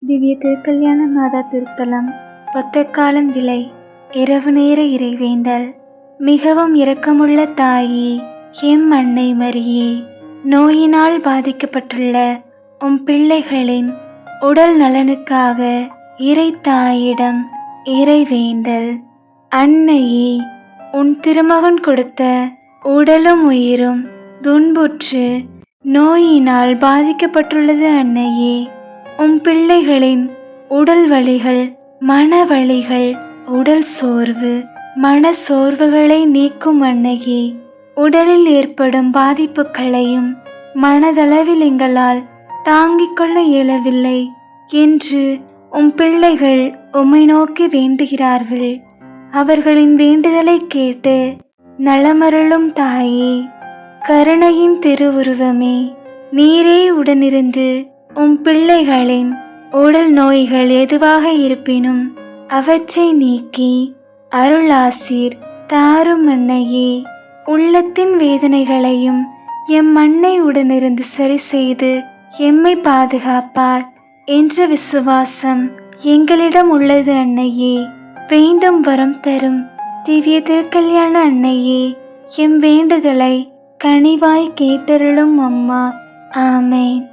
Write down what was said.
திவ்ய திருக்கல்யாண மாதா திருத்தலம். பொத்தக்காலன் விலை. இரவு நேர இறைவேண்டல். மிகவும் இரக்கமுள்ள தாயே, எம் அன்னை மரியே, நோயினால் பாதிக்கப்பட்டுள்ள உம் பிள்ளைகளின் உடல் நலனுக்காக இறை தாயிடம் இறைவேண்டல். அன்னையே, உன் திருமகன் கொடுத்த உடலும் உயிரும் துன்புற்று நோயினால் பாதிக்கப்பட்டுள்ளது. அன்னையே, உம் பிள்ளைகளின் உடல் வலிகள், மனவலிகள், உடல் சோர்வு, மன சோர்வுகளை நீக்கும் அன்னையே, உடலில் ஏற்படும் பாதிப்புகளையும் மனதளவில் எங்களால் தாங்கிக் கொள்ள இயலவில்லை என்று உம் பிள்ளைகள் உம்மை நோக்கி வேண்டுகிறார்கள். அவர்களின் வேண்டுதலை கேட்டு நலமருளும் தாயே, கருணையின் திருவுருவமே, நீரே உடனிருந்து உம் பிள்ளைகளின் உடல் நோய்கள் எதுவாக இருப்பினும் அவற்றை நீக்கி அருளாசீர் தாரும் அன்னையே. உள்ளத்தின் வேதனைகளையும் எம் அன்னை உடனிருந்து சரி செய்து எம்மை பாதுகாப்பார் என்ற விசுவாசம் எங்களிடம் உள்ளது. அன்னையே, வேண்டும் வரம் தரும் திவ்ய திருக்கல்யாண அன்னையே, எம் வேண்டுதலை கனிவாய் கேட்டருளும் அம்மா. ஆமேன்.